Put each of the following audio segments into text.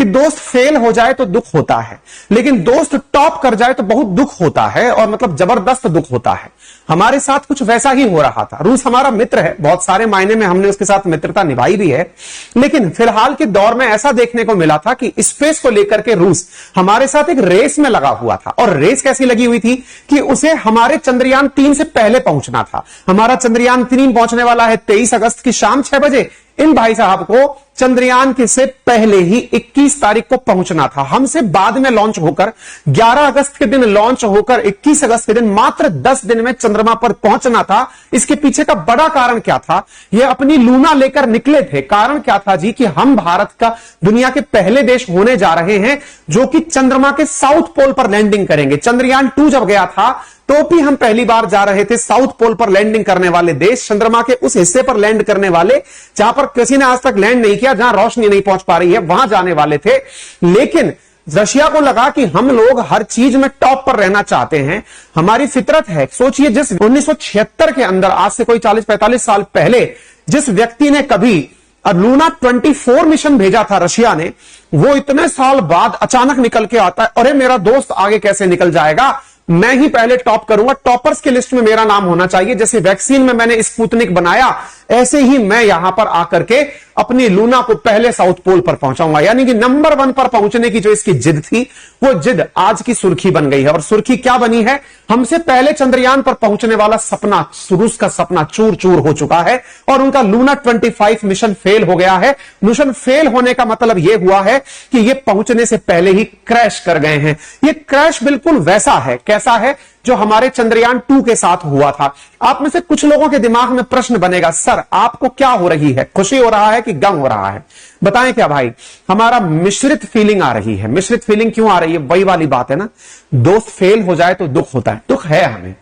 कि दोस्त फेल हो जाए तो दुख होता है, लेकिन दोस्त टॉप कर जाए तो बहुत दुख होता है, और मतलब जबरदस्त दुख होता है। हमारे साथ कुछ वैसा ही हो रहा था। रूस हमारा मित्र है, बहुत सारे मायने में हमने उसके साथ मित्रता निभाई भी है, लेकिन फिलहाल के दौर में ऐसा देखने को मिला था कि स्पेस को लेकर के रूस हमारे साथ एक रेस में लगा हुआ था। और रेस कैसी लगी हुई थी कि उसे हमारे चंद्रयान 3 से पहले पहुंचना था। हमारा चंद्रयान 3 पहुंचने वाला है 23 अगस्त की शाम 6 बजे। इन भाई साहब को चंद्रयान के से पहले ही 21 तारीख को पहुंचना था। हमसे बाद में लॉन्च होकर 11 अगस्त के दिन लॉन्च होकर 21 अगस्त के दिन मात्र 10 दिन में चंद्रमा पर पहुंचना था। इसके पीछे का बड़ा कारण क्या था? यह अपनी लूना लेकर निकले थे। कारण क्या था जी कि हम भारत का दुनिया के पहले देश होने जा रहे हैं जो कि चंद्रमा के साउथ पोल पर लैंडिंग करेंगे। चंद्रयान 2 जब गया था तो भी हम पहली बार जा रहे थे साउथ पोल पर लैंडिंग करने वाले देश, चंद्रमा के उस हिस्से पर लैंड करने वाले जहां पर किसी ने आज तक लैंड नहीं किया, जहां रोशनी नहीं पहुंच पा रही है, वहां जाने वाले थे। लेकिन रशिया को लगा कि हम लोग हर चीज में टॉप पर रहना चाहते हैं, हमारी फितरत है। सोचिए, जिस 1976 के अंदर, आज से कोई 40-45 साल पहले, जिस व्यक्ति ने कभी लूना 24 मिशन भेजा था रशिया ने, वो इतने साल बाद अचानक निकल के आता है, अरे मेरा दोस्त आगे कैसे निकल जाएगा, मैं ही पहले टॉप करूंगा, टॉपर्स की लिस्ट में मेरा नाम होना चाहिए। जैसे वैक्सीन में मैंने स्पुतनिक बनाया, ऐसे ही मैं यहां पर आकर के अपनी लूना को पहले साउथ पोल पर पहुंचाऊंगा। यानी कि नंबर 1 पर पहुंचने की जो इसकी जिद थी, वो जिद आज की सुर्खी बन गई है। और सुर्खी क्या बनी है? हमसे पहले चंद्रयान पर पहुंचने वाला सपना, रूस का सपना चूर चूर हो चुका है और उनका लूना 25 मिशन फेल हो गया है। मिशन फेल होने का मतलब यह हुआ है कि ये पहुंचने से पहले ही क्रैश कर गए हैं। ये क्रैश बिल्कुल वैसा है, कैसा है, जो हमारे चंद्रयान 2 के साथ हुआ था। आप में से कुछ लोगों के दिमाग में प्रश्न बनेगा, सर आपको क्या हो रही है? खुशी हो रहा है कि गम हो रहा है? बताएं क्या भाई, हमारा मिश्रित फीलिंग आ रही है। मिश्रित फीलिंग क्यों आ रही है? वही वाली बात है ना, दोस्त फेल हो जाए तो दुख होता है। दुख है हमें,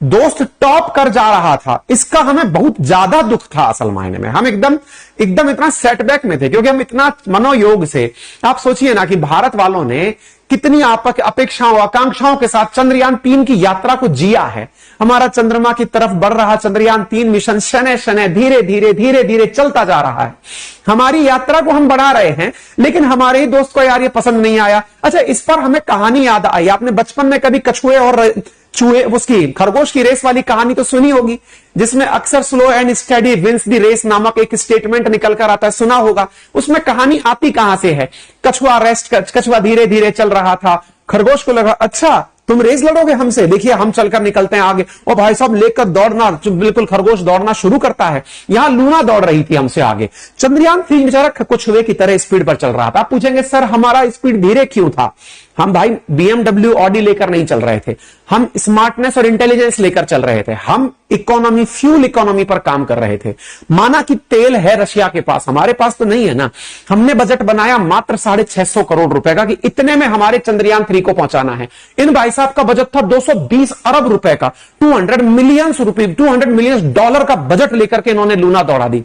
दोस्त टॉप कर जा रहा था, इसका हमें बहुत ज्यादा दुख था। असल मायने में हम एकदम इतना सेटबैक में थे, क्योंकि हम इतना मनोयोग से, आप सोचिए ना कि भारत वालों ने कितनी अपेक्षाओं आकांक्षाओं के साथ चंद्रयान 3 की यात्रा को जिया है। हमारा चंद्रमा की तरफ बढ़ रहा चंद्रयान 3 मिशन शनै शनै धीरे धीरे चलता जा रहा है। हमारी यात्रा को हम बढ़ा रहे हैं, लेकिन हमारे ही दोस्त को यार ये पसंद नहीं आया। अच्छा, इस पर हमें कहानी याद आई। आपने बचपन में कभी कछुए और चूहे, उसकी खरगोश की रेस वाली कहानी तो सुनी होगी, जिसमें अक्सर slow and study wins the race नामक एक स्टेटमेंट निकल कर आता है, सुना होगा। उसमें कहानी आती कहां से है? कछुआ धीरे धीरे चल रहा था, खरगोश को लगा अच्छा तुम रेस लड़ोगे हमसे, देखिए हम चलकर निकलते हैं आगे। और भाई साहब लेकर दौड़ना, बिल्कुल खरगोश दौड़ना शुरू करता है। यहां लूना दौड़ रही थी हमसे आगे। चंद्रयान 3 बेचारा कछुए की तरह स्पीड पर चल रहा था। आप पूछेंगे सर हमारा स्पीड धीरे क्यों था? हम भाई BMW ऑडी लेकर नहीं चल रहे थे, हम स्मार्टनेस और इंटेलिजेंस लेकर चल रहे थे। हम इकोनॉमी, फ्यूल इकोनॉमी पर काम कर रहे थे। माना कि तेल है रशिया के पास, हमारे पास तो नहीं है ना। हमने बजट बनाया मात्र 650 करोड़ रुपए का कि इतने में हमारे चंद्रयान 3 को पहुंचाना है। इन भाई साहब का बजट था 220 अरब रुपए का, 200 मिलियन डॉलर का बजट लेकर के इन्होंने लूना दौड़ा दी।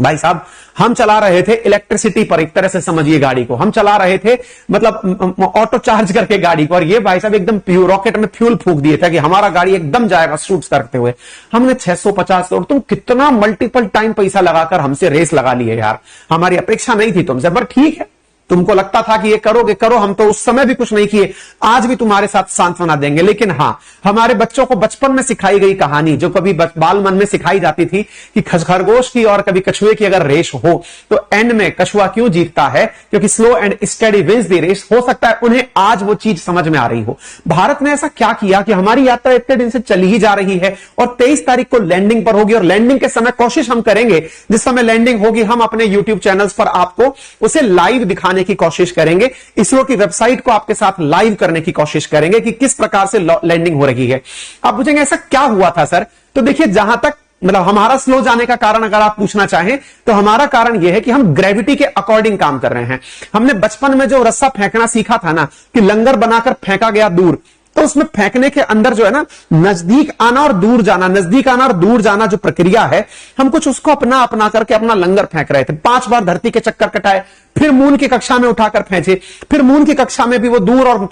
भाई साहब हम चला रहे थे इलेक्ट्रिसिटी पर, एक तरह से समझिए गाड़ी को हम चला रहे थे, मतलब ऑटो चार्ज करके गाड़ी को। और ये भाई साहब एकदम रॉकेट में फ्यूल फूंक दिए थे कि हमारा गाड़ी एकदम जाएगा शूट करते हुए। हमने 650 करोड़, तुम कितना मल्टीपल टाइम पैसा लगाकर हमसे रेस लगा लिए यार। हमारी अपेक्षा नहीं थी तुमसे, पर ठीक है, तुमको लगता था कि ये करोगे करो, हम तो उस समय भी कुछ नहीं किए, आज भी तुम्हारे साथ सांत्वना देंगे। लेकिन हां, हमारे बच्चों को बचपन में सिखाई गई कहानी, जो कभी बाल मन में सिखाई जाती थी कि खरगोश की और कभी कछुए की अगर रेस हो तो एंड में कछुआ क्यों जीतता है? क्योंकि slow and study wins the race. हो सकता है उन्हें आज वो चीज समझ में आ रही हो। भारत ने ऐसा क्या किया कि हमारी यात्रा इतने दिन से चली ही जा रही है और 23 तारीख को लैंडिंग पर होगी। और लैंडिंग के समय कोशिश हम करेंगे, जिस समय लैंडिंग होगी हम अपने यूट्यूब चैनल्स पर आपको उसे लाइव दिखाने की कोशिश करेंगे। इसरो की वेबसाइट को आपके साथ लाइव करने की कोशिश करेंगे कि किस प्रकार से लैंडिंग हो रही है। आप पूछेंगे ऐसा क्या हुआ था सर? तो देखिए, जहां तक मतलब हमारा स्लो जाने का कारण अगर आप पूछना चाहें तो हमारा कारण यह है कि हम ग्रेविटी के अकॉर्डिंग काम कर रहे हैं। हमने बचपन में जो रस्सा फेंकना सीखा था ना, कि लंगर बनाकर फेंका गया दूर, तो उसमें फेंकने के अंदर जो है ना, नजदीक आना और दूर जाना, नजदीक आना और दूर जाना जो प्रक्रिया है, हम कुछ उसको अपना करके अपना लंगर फेंक रहे थे। 5 बार धरती के चक्कर कटाए, फिर मून की कक्षा में उठाकर फेंचे, फिर मून की कक्षा में भी वो दूर और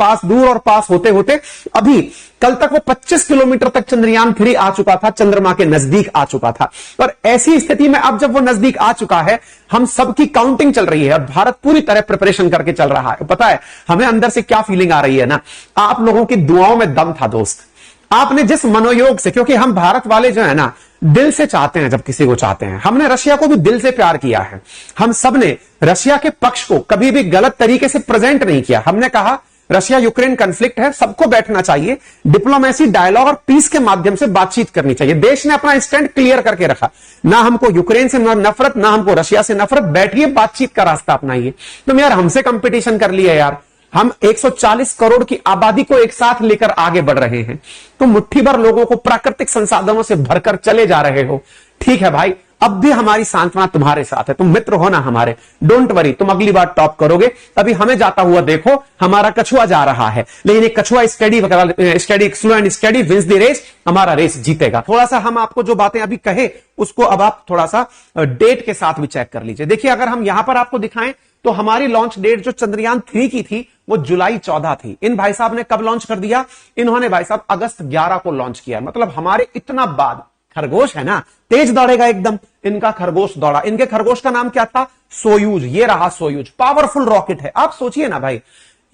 पास होते होते अभी कल तक वो 25 किलोमीटर तक चंद्रयान 3 आ चुका था, चंद्रमा के नजदीक आ चुका था। और ऐसी स्थिति में अब जब वो नजदीक आ चुका है, हम सबकी काउंटिंग चल रही है और भारत पूरी तरह प्रिपरेशन करके चल रहा है। पता है हमें अंदर से क्या फीलिंग आ रही है ना, आप लोगों की दुआओं में दम था दोस्त। आपने जिस मनोयोग से, क्योंकि हम भारत वाले जो है ना दिल से चाहते हैं, जब किसी को चाहते हैं, हमने रशिया को भी दिल से प्यार किया है। हम सब ने रशिया के पक्ष को कभी भी गलत तरीके से प्रेजेंट नहीं किया। हमने कहा रशिया यूक्रेन कॉन्फ्लिक्ट है, सबको बैठना चाहिए, डिप्लोमेसी, डायलॉग और पीस के माध्यम से बातचीत करनी चाहिए। देश ने अपना स्टैंड क्लियर करके रखा, ना हमको यूक्रेन से नफरत, ना हमको रशिया से नफरत, बैठिए बातचीत का रास्ता अपनाइए। तुम यार हमसे कंपटीशन कर लिए यार, हम 140 करोड़ की आबादी को एक साथ लेकर आगे बढ़ रहे हैं, तुम मुट्ठी भर लोगों को प्राकृतिक संसाधनों से भरकर चले जा रहे हो। ठीक है भाई, अब भी हमारी सांत्वना तुम्हारे साथ है, तुम मित्र हो ना हमारे, डोंट वरी, तुम अगली बार टॉप करोगे। अभी हमें जाता हुआ देखो, हमारा कछुआ जा रहा है, लेकिन ये कछुआ study slow and study wins the race, हमारा रेस जीतेगा। थोड़ा सा हम आपको जो बातें अभी कहे उसको अब आप थोड़ा सा डेट के साथ भी चेक कर लीजिए। देखिए अगर हम यहां पर आपको दिखाएं तो हमारी लॉन्च डेट जो चंद्रयान 3 की थी वो जुलाई 14 थी। इन भाई साहब ने कब लॉन्च कर दिया? इन्होंने भाई साहब अगस्त 11 को लॉन्च किया। मतलब हमारे इतना बाद, खरगोश है ना, तेज दौड़ेगा एकदम, इनका खरगोश दौड़ा। इनके खरगोश का नाम क्या था? सोयूज। ये रहा सोयूज, पावरफुल रॉकेट है। आप सोचिए ना भाई,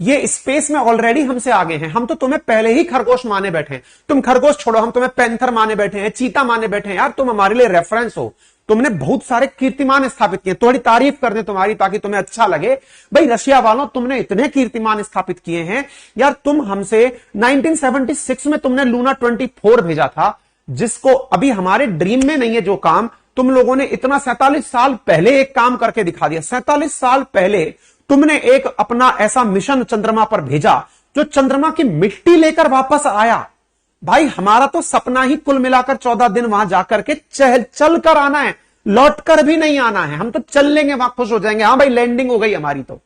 ये स्पेस में ऑलरेडी हमसे आगे हैं। हम तो तुम्हें पहले ही खरगोश माने बैठे हैं। तुम खरगोश छोड़ो, हम तुम्हें पैंथर माने बैठे हैं, चीता माने बैठे हैं। यार तुम हमारे लिए रेफरेंस हो, तुमने बहुत सारे कीर्तिमान स्थापित किए। थोड़ी तारीफ कर दे तुम्हारी ताकि तुम्हें अच्छा लगे। भाई रशिया वालों, तुमने इतने कीर्तिमान स्थापित किए हैं यार। तुम हमसे 1976 में तुमने लूना 24 भेजा था, जिसको अभी हमारे ड्रीम में नहीं है जो काम तुम लोगों ने इतना 47 साल पहले एक काम करके दिखा दिया। 47 साल पहले तुमने एक अपना ऐसा मिशन चंद्रमा पर भेजा जो चंद्रमा की मिट्टी लेकर वापस आया। भाई हमारा तो सपना ही कुल मिलाकर 14 दिन वहां जाकर के चल कर आना है, लौट कर भी नहीं आना है। हम तो चल लेंगे, वहां खुश हो जाएंगे, हाँ भाई लैंडिंग हो गई हमारी। तो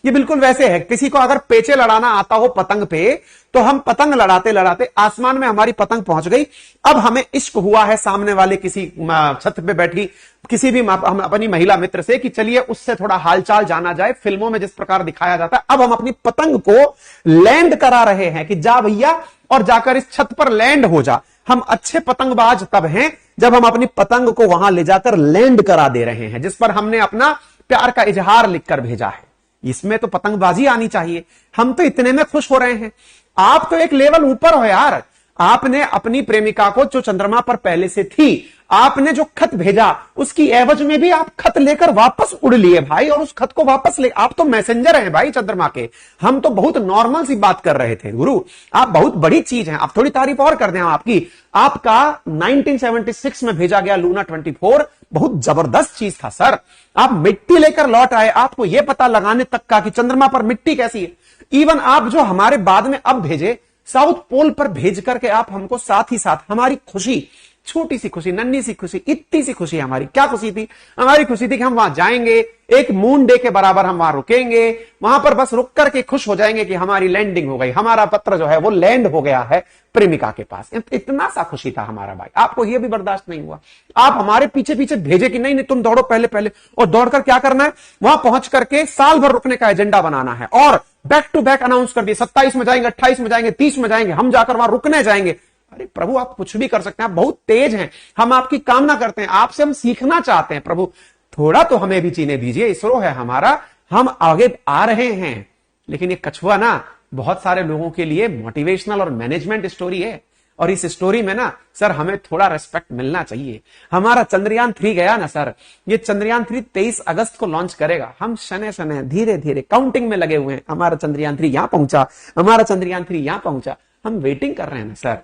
ये बिल्कुल वैसे है, किसी को अगर पेचे लड़ाना आता हो पतंग पे, तो हम पतंग लड़ाते लड़ाते आसमान में हमारी पतंग पहुंच गई। अब हमें इश्क हुआ है सामने वाले किसी छत पे बैठी किसी भी हम अपनी महिला मित्र से कि चलिए उससे थोड़ा हालचाल जाना जाए, फिल्मों में जिस प्रकार दिखाया जाता है। अब हम अपनी पतंग को लैंड करा रहे हैं कि जा भैया और जाकर इस छत पर लैंड हो जा। हम अच्छे पतंगबाज तब हैं जब हम अपनी पतंग को वहां ले जाकर लैंड करा दे रहे हैं, जिस पर हमने अपना प्यार का इजहार लिखकर भेजा है। इसमें तो पतंगबाजी आनी चाहिए। हम तो इतने में खुश हो रहे हैं, आप तो एक लेवल ऊपर हो यार। आपने अपनी प्रेमिका को जो चंद्रमा पर पहले से थी, आपने जो खत भेजा उसकी एवज में भी आप खत लेकर वापस उड़ लिए भाई, और उस खत को वापस ले। आप तो मैसेंजर हैं भाई चंद्रमा के, हम तो बहुत नॉर्मल सी बात कर रहे थे। गुरु आप बहुत बड़ी चीज हैं, आप थोड़ी तारीफ और कर दें आपकी। आपका 1976 में भेजा गया लूना 24 बहुत जबरदस्त चीज था सर। आप मिट्टी लेकर लौट आए, आपको यह पता लगाने तक का कि चंद्रमा पर मिट्टी कैसी है। इवन आप जो हमारे बाद में अब भेजे साउथ पोल पर भेज करके आप हमको साथ ही साथ हमारी खुशी, छोटी सी खुशी, नन्ही सी खुशी, इतनी सी खुशी हमारी क्या खुशी थी? हमारी खुशी थी कि हम वहां जाएंगे, एक मून डे के बराबर हम वहां रुकेंगे, वहां पर बस रुक करके खुश हो जाएंगे कि हमारी लैंडिंग हो गई, हमारा पत्र जो है वो लैंड हो गया है प्रेमिका के पास। इतना सा खुशी था हमारा भाई। आपको यह भी बर्दाश्त नहीं हुआ, आप हमारे पीछे पीछे भेजे कि नहीं नहीं तुम दौड़ो पहले पहले, और दौड़कर क्या करना है, वहां पहुंच करके साल भर रुकने का एजेंडा बनाना है। और बैक टू बैक अनाउंस कर दिए, 27 में जाएंगे, 28 में जाएंगे, 30 में जाएंगे, हम जाकर वहां रुकने जाएंगे। अरे प्रभु आप कुछ भी कर सकते हैं, आप बहुत तेज हैं, हम आपकी कामना करते हैं, आपसे हम सीखना चाहते हैं। प्रभु थोड़ा तो हमें भी जीने दीजिए, इसरो है हमारा, हम आगे आ रहे हैं। लेकिन ये कछुआ ना बहुत सारे लोगों के लिए मोटिवेशनल और मैनेजमेंट स्टोरी है, और इस स्टोरी में ना सर हमें थोड़ा रेस्पेक्ट मिलना चाहिए। हमारा चंद्रयान 3 गया ना सर, ये चंद्रयान 3 23 अगस्त को लॉन्च करेगा। हम शने शने धीरे धीरे काउंटिंग में लगे हुए हैं, हमारा चंद्रयान 3 यहां पहुंचा, हमारा चंद्रयान 3 यहां पहुंचा, हम वेटिंग कर रहे हैं ना सर।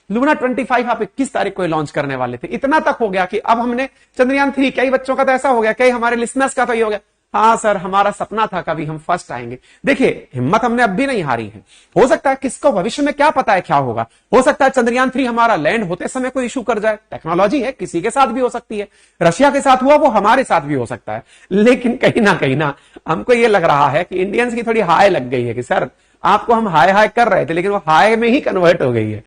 लूना 25 आप 21 तारीख को लॉन्च करने वाले थे, इतना तक हो गया कि अब हमने चंद्रयान 3, कई बच्चों का तो ऐसा हो गया, कई हमारे लिसनर्स का तो ये हो गया, हाँ सर हमारा सपना था कभी हम फर्स्ट आएंगे। देखिए हिम्मत हमने अब भी नहीं हारी है, हो सकता है किसको भविष्य में क्या पता है क्या होगा, हो सकता है चंद्रयान 3 हमारा लैंड होते समय कोई इशू कर जाए, टेक्नोलॉजी है, किसी के साथ भी हो सकती है, रशिया के साथ हुआ वो हमारे साथ भी हो सकता है। लेकिन कहीं ना हमको ये लग रहा है कि इंडियंस की थोड़ी हाय लग गई है कि सर आपको हम हाय हाय कर रहे थे लेकिन वो हाय में ही कन्वर्ट हो गई है।